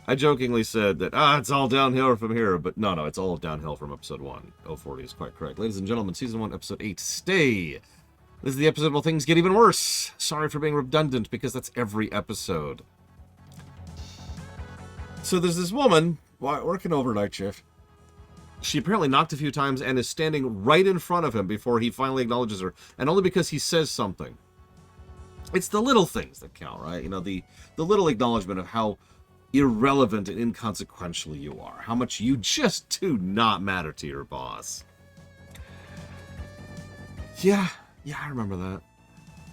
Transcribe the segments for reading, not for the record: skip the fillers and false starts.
I jokingly said that, it's all downhill from here, but no, it's all downhill from episode 1. 040 is quite correct. Ladies and gentlemen, season 1, episode 8, Stay. This is the episode where things get even worse. Sorry for being redundant, because that's every episode. So there's this woman working overnight shift. She apparently knocked a few times and is standing right in front of him before he finally acknowledges her, and only because he says something. It's the little things that count, right? You know, the little acknowledgement of how irrelevant and inconsequential you are. How much you just do not matter to your boss. Yeah, I remember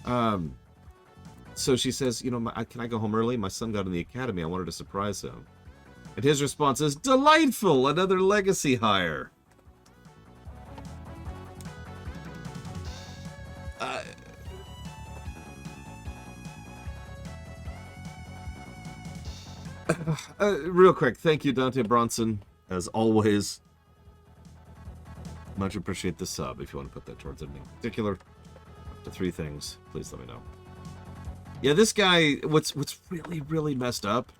that. So she says, can I go home early? My son got in the academy. I wanted to surprise him. And his response is, delightful! Another legacy hire. Real quick, thank you, Dante Bronson, as always. Much appreciate the sub. If you want to put that towards anything particular, up to 3 things, please let me know. Yeah, this guy, what's really, really messed up,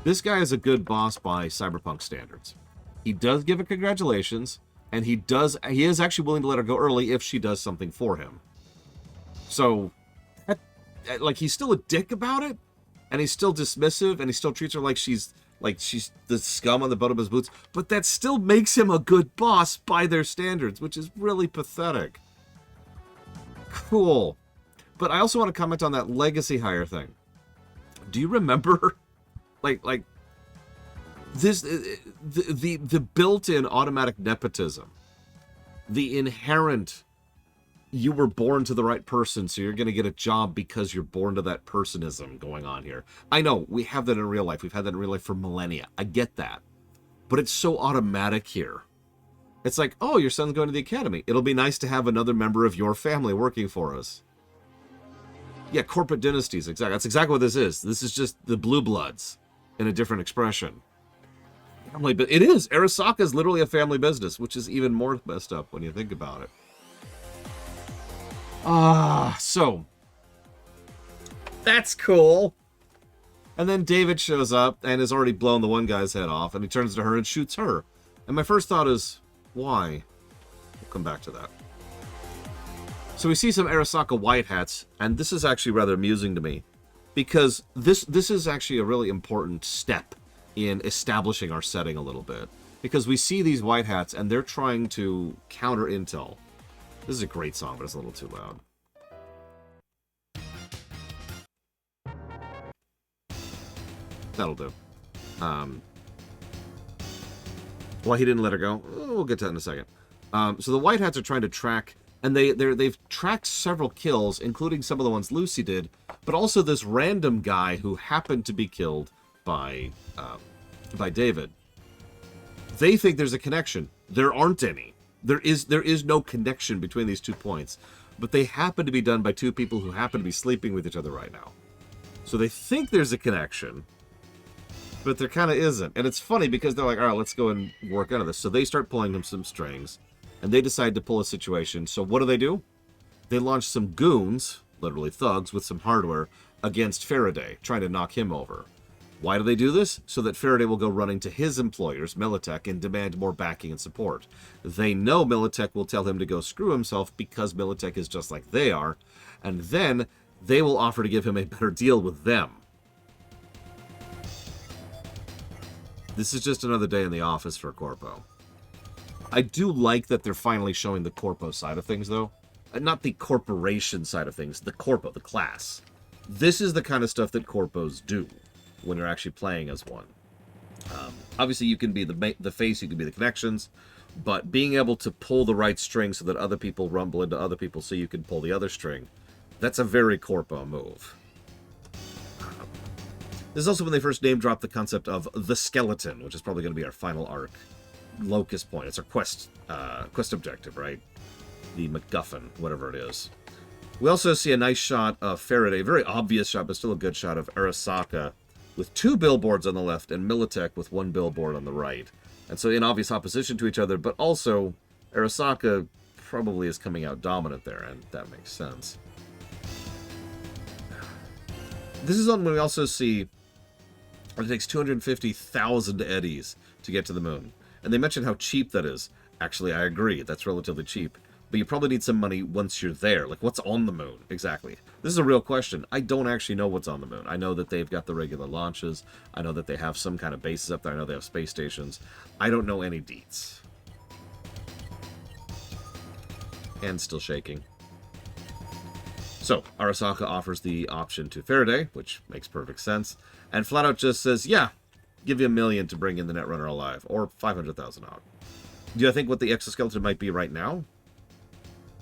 this guy is a good boss by Cyberpunk standards. He does give her congratulations, and he is actually willing to let her go early if she does something for him. So, he's still a dick about it, and he's still dismissive, and he still treats her like she's the scum on the bottom of his boots, but that still makes him a good boss by their standards, which is really pathetic. Cool. But I also want to comment on that legacy hire thing. Do you remember, this, the built-in automatic nepotism, the inherent, you were born to the right person, so you're going to get a job because you're born to that personism going on here. I know, we have that in real life. We've had that in real life for millennia. I get that. But it's so automatic here. It's like, oh, your son's going to the academy. It'll be nice to have another member of your family working for us. Yeah, corporate dynasties, exactly. That's exactly what this is. This is just the blue bloods in a different expression. Family, but it is. Arasaka is literally a family business, which is even more messed up when you think about it. So that's cool. And then David shows up and has already blown the one guy's head off, and he turns to her and shoots her. And my first thought is, why? We'll come back to that. So we see some Arasaka white hats, and this is actually rather amusing to me, because this is actually a really important step in establishing our setting a little bit. Because we see these white hats, and they're trying to counter intel. This is a great song, but it's a little too loud. That'll do. Why he didn't let her go? We'll get to that in a second. So the White Hats are trying to track, and they've tracked several kills, including some of the ones Lucy did, but also this random guy who happened to be killed by David. They think there's a connection. There aren't any. There is no connection between these 2 points, but they happen to be done by 2 people who happen to be sleeping with each other right now. So they think there's a connection, but there kind of isn't. And it's funny because they're like, all right, let's go and work out of this. So they start pulling them some strings, and they decide to pull a situation. So what do? They launch some goons, literally thugs, with some hardware against Faraday, trying to knock him over. Why do they do this? So that Faraday will go running to his employers, Militech, and demand more backing and support. They know Militech will tell him to go screw himself because Militech is just like they are, and then they will offer to give him a better deal with them. This is just another day in the office for Corpo. I do like that they're finally showing the Corpo side of things, though. Not the corporation side of things, the Corpo, the class. This is the kind of stuff that Corpos do when you're actually playing as one. Obviously, you can be the face, you can be the connections, but being able to pull the right string so that other people rumble into other people so you can pull the other string, that's a very Corpo move. This is also when they first name-dropped the concept of the skeleton, which is probably going to be our final arc locus point. It's our quest objective, right? The MacGuffin, whatever it is. We also see a nice shot of Faraday, a very obvious shot, but still a good shot of Arasaka, with 2 billboards on the left and Militech with 1 billboard on the right. And so in obvious opposition to each other, but also Arasaka probably is coming out dominant there, and that makes sense. This is on when we also see It takes 250,000 eddies to get to the moon. And they mention how cheap that is. Actually, I agree. That's relatively cheap. But you probably need some money once you're there. Like, what's on the moon? Exactly. This is a real question. I don't actually know what's on the moon. I know that they've got the regular launches. I know that they have some kind of bases up there. I know they have space stations. I don't know any deets. And still shaking. So, Arasaka offers the option to Faraday, which makes perfect sense. And flat out just says, yeah, give you $1 million to bring in the Netrunner alive. Or 500,000 out. Do you think what the exoskeleton might be right now?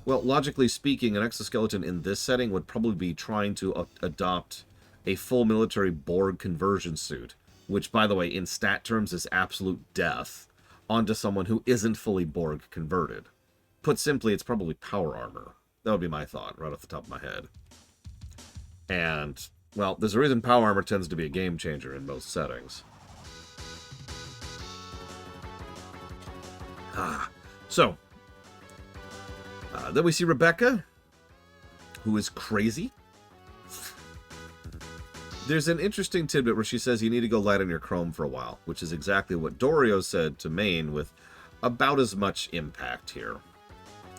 Well, logically speaking, an exoskeleton in this setting would probably be trying to adopt a full military Borg conversion suit, which, by the way, in stat terms is absolute death, onto someone who isn't fully Borg converted. Put simply, it's probably power armor. That would be my thought, right off the top of my head. And, well, there's a reason power armor tends to be a game changer in most settings. So, then we see Rebecca, who is crazy. There's an interesting tidbit where she says you need to go light on your chrome for a while, which is exactly what Dorio said to Maine with about as much impact here.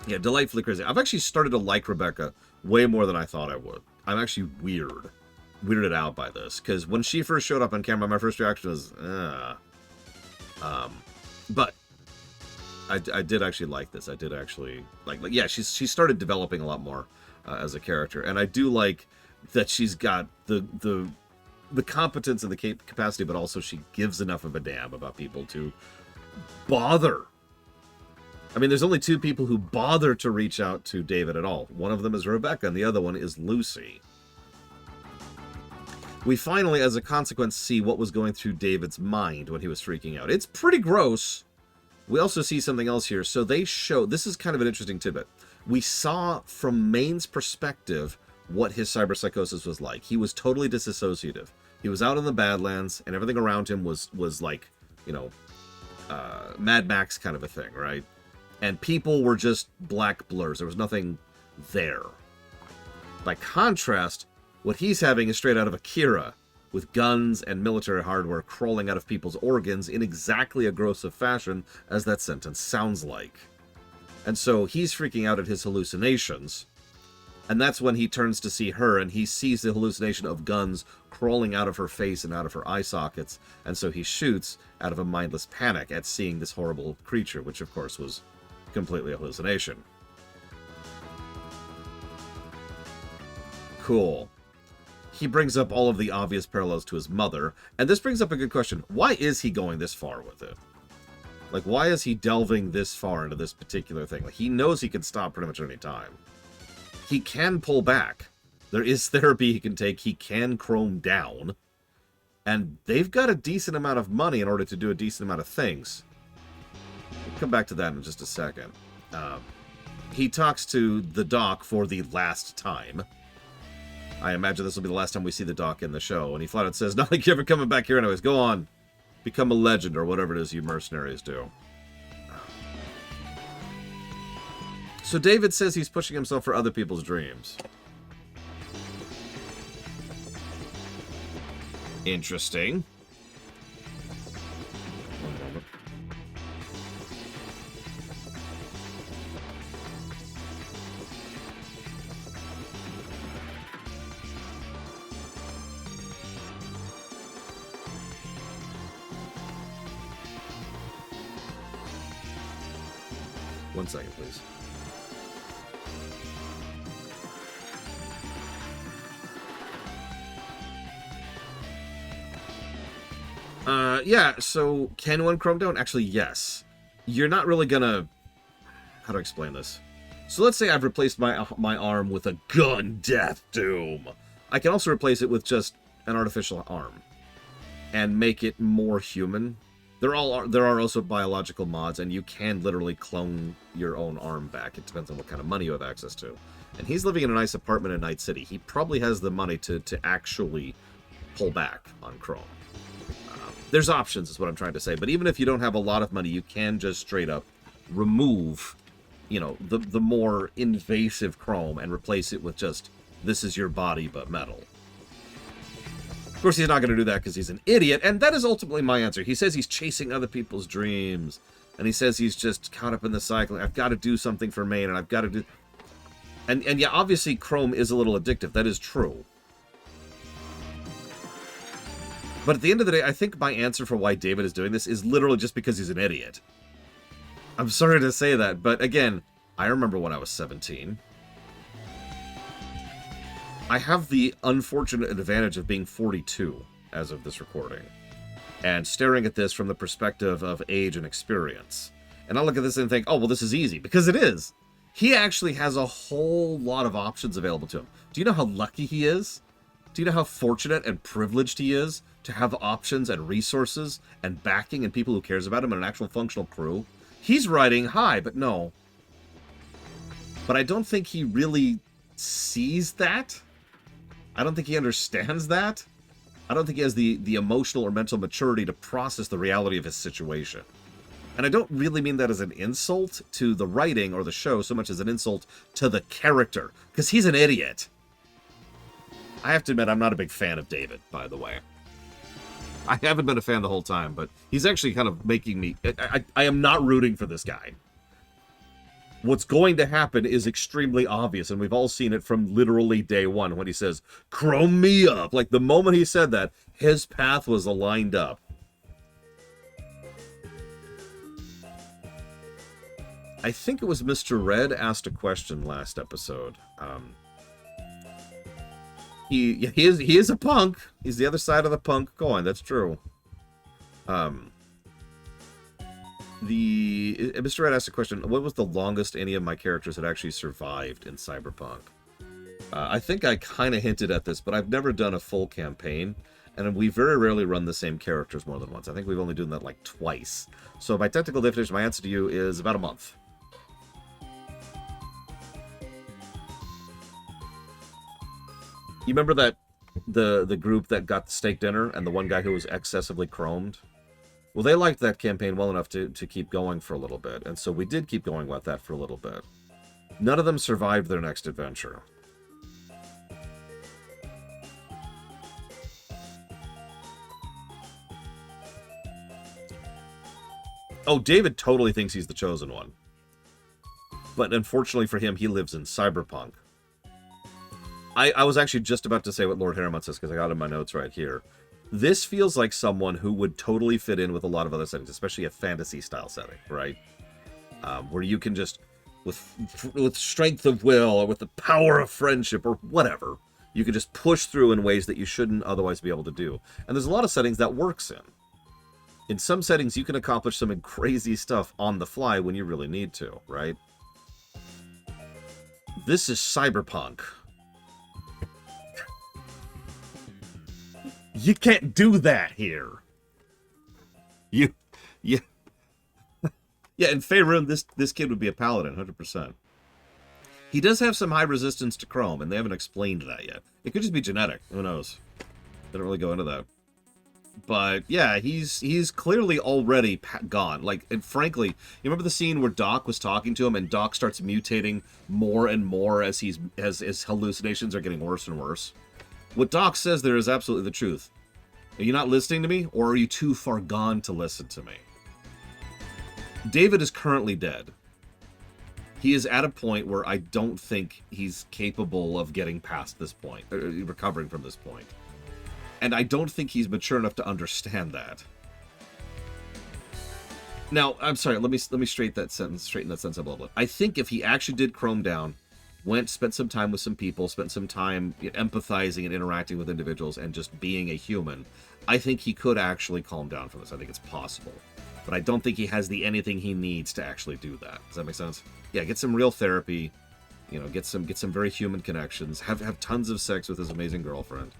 Yeah, delightfully crazy. I've actually started to like Rebecca way more than I thought I would. I'm actually weirded out by this, because when she first showed up on camera, my first reaction was, but I did actually like this. I did actually like yeah, she started developing a lot more as a character, and I do like that she's got the competence and the capacity, but also she gives enough of a damn about people to bother. I mean, there's only two people who bother to reach out to David at all. One of them is Rebecca, and the other one is Lucy. We finally, as a consequence, see what was going through David's mind when he was freaking out. It's pretty gross. We also see something else here. So they show, this is kind of an interesting tidbit. We saw from Maine's perspective what his cyberpsychosis was like. He was totally disassociative. He was out in the Badlands, and everything around him was like, you know, Mad Max kind of a thing, right? And people were just black blurs. There was nothing there. By contrast, what he's having is straight out of Akira, with guns and military hardware crawling out of people's organs in exactly a aggressive fashion as that sentence sounds like. And so he's freaking out at his hallucinations, and that's when he turns to see her, and he sees the hallucination of guns crawling out of her face and out of her eye sockets, and so he shoots out of a mindless panic at seeing this horrible creature, which of course was completely a hallucination. Cool. He brings up all of the obvious parallels to his mother, and this brings up a good question. Why is he going this far with it? Like, why is he delving this far into this particular thing? Like, he knows he can stop pretty much any time. He can pull back. There is therapy he can take. He can chrome down. And they've got a decent amount of money in order to do a decent amount of things. We'll come back to that in just a second. He talks to the Doc for the last time. I imagine this will be the last time we see the Doc in the show. And he flat out says, not like you're ever coming back here anyways. Go on. Become a legend, or whatever it is you mercenaries do. So David says he's pushing himself for other people's dreams. Interesting. One moment. One second, please. Yeah, so can one chrome down? Actually, yes. You're not really gonna... How do I explain this? So let's say I've replaced my arm with a gun death doom. I can also replace it with just an artificial arm and make it more human. There are also biological mods, and you can literally clone your own arm back. It depends on what kind of money you have access to. And he's living in a nice apartment in Night City. He probably has the money to actually pull back on Chrome. There's options, is what I'm trying to say. But even if you don't have a lot of money, you can just straight up remove, you know, the more invasive Chrome and replace it with just, this is your body but metal. Of course, he's not going to do that because he's an idiot, and that is ultimately my answer. He says he's chasing other people's dreams, and he says he's just caught up in the cycle. I've got to do something for Maine, and I've got to do... And yeah, obviously, Chrome is a little addictive. That is true. But at the end of the day, I think my answer for why David is doing this is literally just because he's an idiot. I'm sorry to say that, but again, I remember when I was 17. I have the unfortunate advantage of being 42 as of this recording, and staring at this from the perspective of age and experience. And I look at this and think, oh, well, this is easy, because it is. He actually has a whole lot of options available to him. Do you know how lucky he is? Do you know how fortunate and privileged he is to have options and resources and backing and people who cares about him and an actual functional crew? He's riding high, but no. But I don't think he really sees that. I don't think he understands that. I don't think he has the emotional or mental maturity to process the reality of his situation. And I don't really mean that as an insult to the writing or the show so much as an insult to the character, because he's an idiot. I have to admit, I'm not a big fan of David, by the way. I haven't been a fan the whole time, but he's actually kind of making me... I am not rooting for this guy. What's going to happen is extremely obvious, and we've all seen it from literally day one when he says, "Chrome me up." Like, the moment he said that, his path was aligned up. I think it was Mr. Red asked a question last episode. He is a punk. He's the other side of the punk coin. That's true. Mr. Red asked a question. What was the longest any of my characters had actually survived in Cyberpunk? I think I kind of hinted at this, but I've never done a full campaign, and we very rarely run the same characters more than once. I think we've only done that like twice. So my technical definition, my answer to you is about a month. You remember that the group that got the steak dinner and the one guy who was excessively chromed? Well, they liked that campaign well enough to keep going for a little bit, and so we did keep going with that for a little bit. None of them survived their next adventure. Oh, David totally thinks he's the chosen one. But unfortunately for him, he lives in Cyberpunk. I was actually just about to say what Lord Harriman says, because I got it in my notes right here. This feels like someone who would totally fit in with a lot of other settings, especially a fantasy-style setting, right? Where you can just, with strength of will, or with the power of friendship, or whatever, you can just push through in ways that you shouldn't otherwise be able to do. And there's a lot of settings that works in. In some settings, you can accomplish some crazy stuff on the fly when you really need to, right? This is Cyberpunk. You can't do that here. Yeah. Yeah, in Faerun, this kid would be a paladin, 100%. He does have some high resistance to Chrome, and they haven't explained that yet. It could just be genetic. Who knows? They don't really go into that. But, yeah, he's clearly already gone. Like, and frankly, you remember the scene where Doc was talking to him, and Doc starts mutating more and more as his hallucinations are getting worse and worse? What Doc says there is absolutely the truth. Are you not listening to me, or are you too far gone to listen to me? David is currently dead. He is at a point where I don't think he's capable of getting past this point, or recovering from this point. And I don't think he's mature enough to understand that. Now, I'm sorry, let me straighten that sentence up a little bit. I think if he actually did Chrome down, spent some time with some people, spent some time empathizing and interacting with individuals and just being a human, I think he could actually calm down from this. I think it's possible. But I don't think he has anything he needs to actually do that. Does that make sense? Yeah, get some real therapy, get some very human connections, have tons of sex with his amazing girlfriend.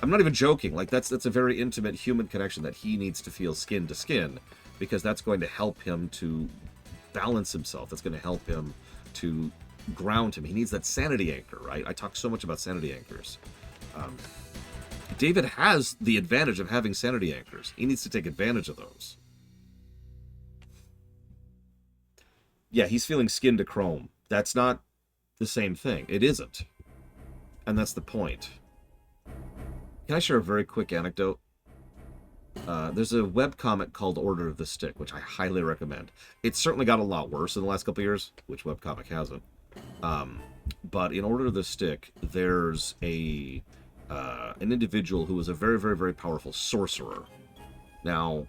I'm not even joking. Like, that's a very intimate human connection that he needs to feel skin to skin, because that's going to help him to balance himself. That's going to help him to ground him. He needs that sanity anchor, right? I talk so much about sanity anchors. David has the advantage of having sanity anchors. He needs to take advantage of those. Yeah, he's feeling skin to Chrome. That's not the same thing. It isn't. And that's the point. Can I share a very quick anecdote? There's a webcomic called Order of the Stick, which I highly recommend. It's certainly got a lot worse in the last couple of years, which webcomic hasn't. But in Order of the Stick, there's an individual who is a very, very, very powerful sorcerer. Now,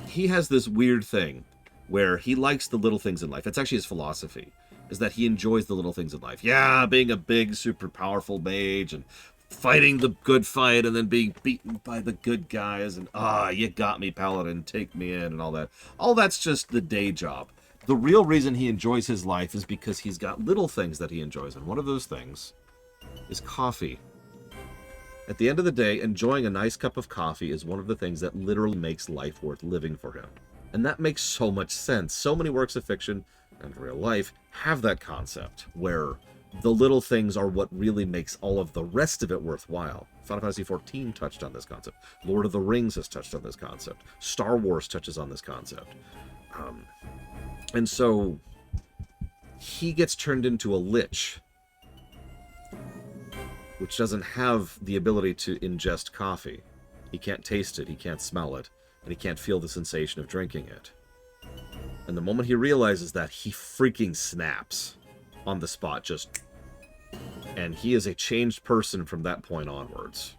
he has this weird thing where he likes the little things in life. It's actually his philosophy, is that he enjoys the little things in life. Yeah, being a big, super powerful mage and fighting the good fight and then being beaten by the good guys and, you got me, paladin, take me in and all that. All that's just the day job. The real reason he enjoys his life is because he's got little things that he enjoys, and one of those things is coffee. At the end of the day, enjoying a nice cup of coffee is one of the things that literally makes life worth living for him. And that makes so much sense. So many works of fiction and real life have that concept, where the little things are what really makes all of the rest of it worthwhile. Final Fantasy XIV touched on this concept. Lord of the Rings has touched on this concept. Star Wars touches on this concept. And so he gets turned into a lich, which doesn't have the ability to ingest coffee. He can't taste it, he can't smell it, and he can't feel the sensation of drinking it. And the moment he realizes that, he freaking snaps on the spot, and he is a changed person from that point onwards.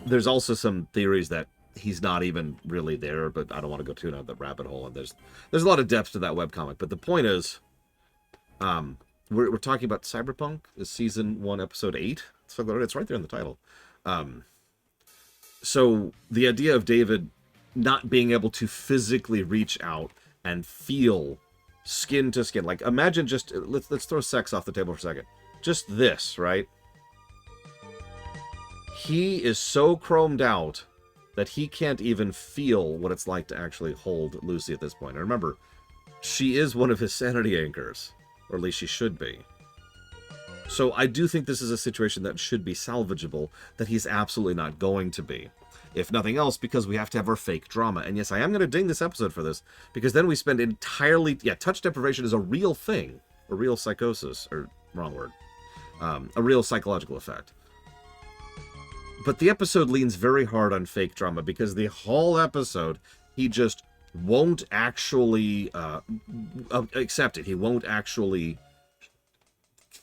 There's also some theories that he's not even really there, but I don't want to go too down the rabbit hole. And there's a lot of depth to that webcomic. But the point is, we're talking about Cyberpunk, is season 1, episode 8. So it's right there in the title. So the idea of David not being able to physically reach out and feel skin to skin. Like, imagine just, let's throw sex off the table for a second. Just this, right? He is so chromed out that he can't even feel what it's like to actually hold Lucy at this point. And remember, she is one of his sanity anchors, or at least she should be. So I do think this is a situation that should be salvageable, that he's absolutely not going to be. If nothing else, because we have to have our fake drama. And yes, I am going to ding this episode for this, because then we spend entirely... Yeah, touch deprivation is a real thing. A real psychosis, or wrong word. A real psychological effect. But the episode leans very hard on fake drama, because the whole episode, he just won't actually accept it. He won't actually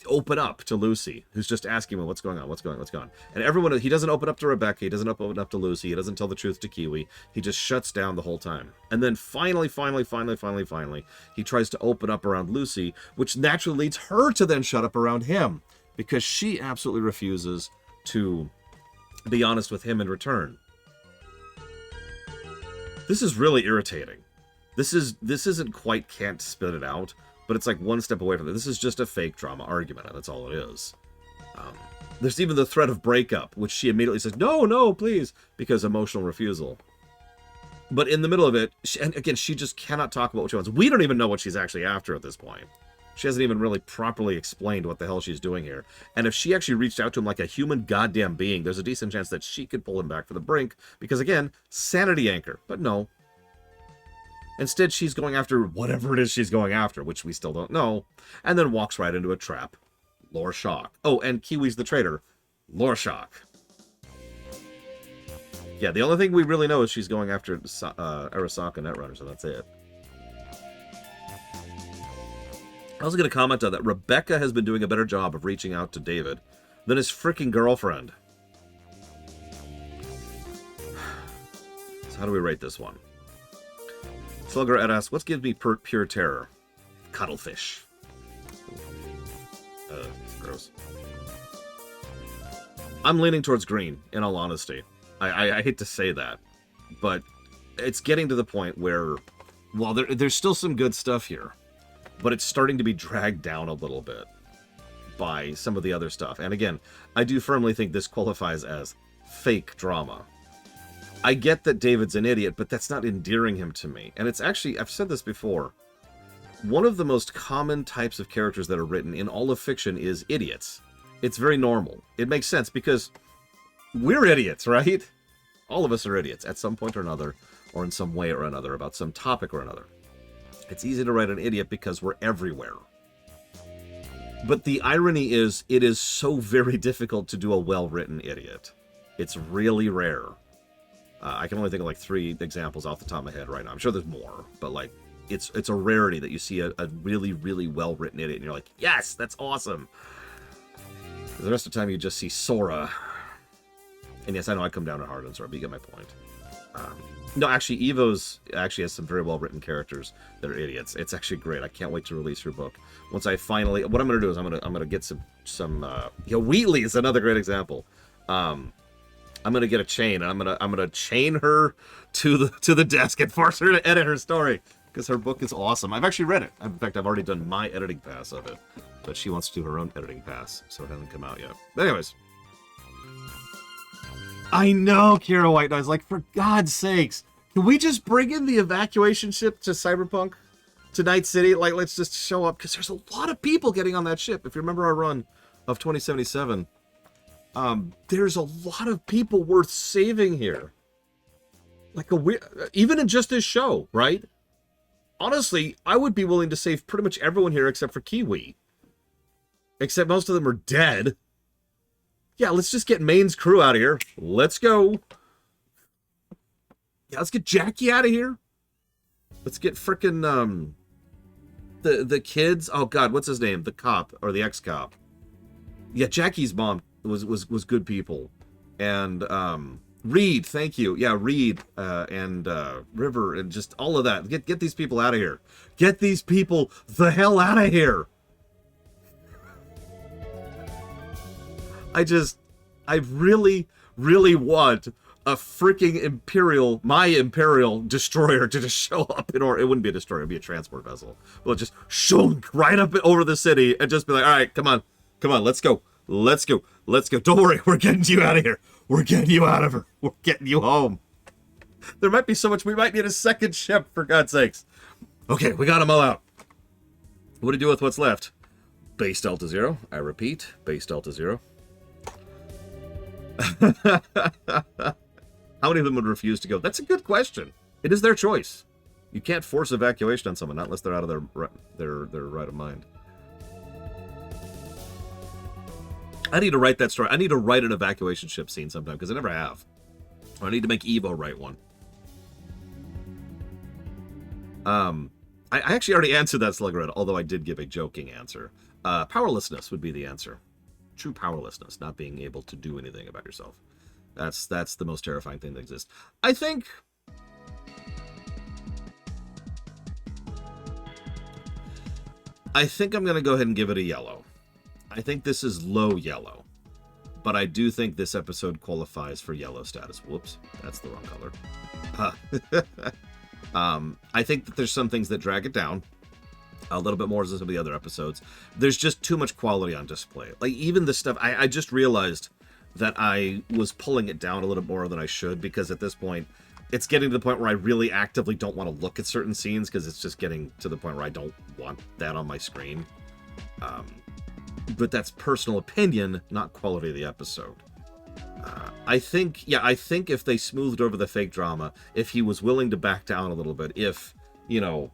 open up to Lucy, who's just asking him, what's going on, what's going on. And everyone, he doesn't open up to Rebecca, he doesn't open up to Lucy, he doesn't tell the truth to Kiwi, he just shuts down the whole time. And then finally, he tries to open up around Lucy, which naturally leads her to then shut up around him, because she absolutely refuses to be honest with him in return. This is really irritating. This isn't quite can't spit it out, but it's like one step away from it. This is just a fake drama argument, and that's all it is. There's even the threat of breakup, which she immediately says, no, please, because emotional refusal. But in the middle of it, and again, she just cannot talk about what she wants. We don't even know what she's actually after at this point. She hasn't even really properly explained what the hell she's doing here. And if she actually reached out to him like a human goddamn being, there's a decent chance that she could pull him back from the brink, because again, sanity anchor. But no. Instead, she's going after whatever it is she's going after, which we still don't know, and then walks right into a trap. Lore shock. Oh, and Kiwi's the traitor. Lore shock. Yeah, the only thing we really know is she's going after Arasaka Netrunners, and that's it. I was going to comment on that. Rebecca has been doing a better job of reaching out to David than his freaking girlfriend. So how do we rate this one? Slugger Ed asks, what gives me pure terror? Cuttlefish. Gross. I'm leaning towards green, in all honesty. I hate to say that, but it's getting to the point where, well, there's still some good stuff here, but it's starting to be dragged down a little bit by some of the other stuff. And again, I do firmly think this qualifies as fake drama. I get that David's an idiot, but that's not endearing him to me. And it's actually, I've said this before, one of the most common types of characters that are written in all of fiction is idiots. It's very normal. It makes sense because we're idiots, right? All of us are idiots at some point or another, or in some way or another, about some topic or another. It's easy to write an idiot because we're everywhere. But the irony is, it is so very difficult to do a well-written idiot. It's really rare. I can only think of like 3 examples off the top of my head right now. I'm sure there's more, but like, it's a rarity that you see a really, really well-written idiot, and you're like, yes, that's awesome. The rest of the time, you just see Sora. And yes, I know I come down hard on Sora, but you get my point. No, actually, Evo's actually has some very well-written characters that are idiots. It's actually great. I can't wait to release her book. Once I finally... What I'm going to do is I'm going to get some Wheatley is another great example. I'm going to get a chain, and I'm going to chain her to the desk and force her to edit her story, because her book is awesome. I've actually read it. In fact, I've already done my editing pass of it, but she wants to do her own editing pass, so it hasn't come out yet. But anyways... I know, Kira White Noise. Like, for God's sakes, can we just bring in the evacuation ship to Cyberpunk, to Night City? Like, let's just show up, because there's a lot of people getting on that ship. If you remember our run of 2077, there's a lot of people worth saving here. Like even in just this show, right? Honestly, I would be willing to save pretty much everyone here except for Kiwi. Except most of them are dead. Yeah, let's just get Maine's crew out of here. Let's go. Yeah, let's get Jackie out of here. Let's get frickin' the kids. Oh God, what's his name? The cop or the ex-cop? Yeah, Jackie's mom was good people, and Reed. Thank you. Yeah, Reed and River and just all of that. Get these people out of here. Get these people the hell out of here. I really, really want a freaking my Imperial destroyer to just show up it wouldn't be a destroyer, it'd be a transport vessel. Well, just shunk right up over the city and just be like, all right, come on, let's go. Don't worry, we're getting you out of here. We're getting you out of her. We're getting you home. There might be so much, we might need a second ship, for God's sakes. Okay, we got them all out. What do you do with what's left? Base Delta Zero. I repeat, Base Delta Zero. How many of them would refuse to go? That's a good question. It is their choice. You can't force evacuation on someone, not unless they're out of their right of mind. I need to write that story. I need to write an evacuation ship scene sometime, because I never have. I need to make Evo write one. I actually already answered that Sluggerhead, although I did give a joking answer. Powerlessness would be the answer. True powerlessness, not being able to do anything about yourself. That's the most terrifying thing that exists. I think I'm going to go ahead and give it a yellow. I think this is low yellow. But I do think this episode qualifies for yellow status. Whoops, that's the wrong color. I think that there's some things that drag it down a little bit more than some of the other episodes. There's just too much quality on display. Like, even the stuff, I just realized that I was pulling it down a little more than I should, because at this point, it's getting to the point where I really actively don't want to look at certain scenes, because it's just getting to the point where I don't want that on my screen. But that's personal opinion, not quality of the episode. I think if they smoothed over the fake drama, if he was willing to back down a little bit, if, you know,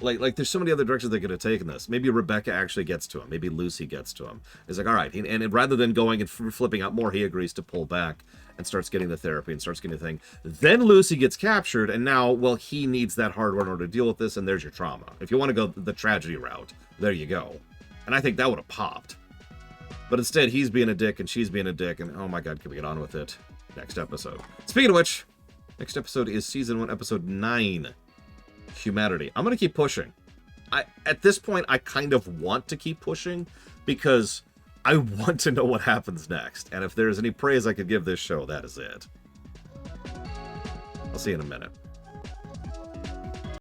like there's so many other directions they could have taken this. Maybe Rebecca actually gets to him. Maybe Lucy gets to him. It's like, all right. And rather than going and flipping out more, he agrees to pull back and starts getting the therapy and starts getting the thing. Then Lucy gets captured, and now, well, he needs that hardware in order to deal with this, and there's your trauma. If you want to go the tragedy route, there you go. And I think that would have popped. But instead, he's being a dick, and she's being a dick, and oh my God, can we get on with it? Next episode. Speaking of which, next episode is Season 1, Episode 9. Humanity. I'm going to keep pushing. At this point, I kind of want to keep pushing because I want to know what happens next. And if there's any praise I could give this show, that is it. I'll see you in a minute.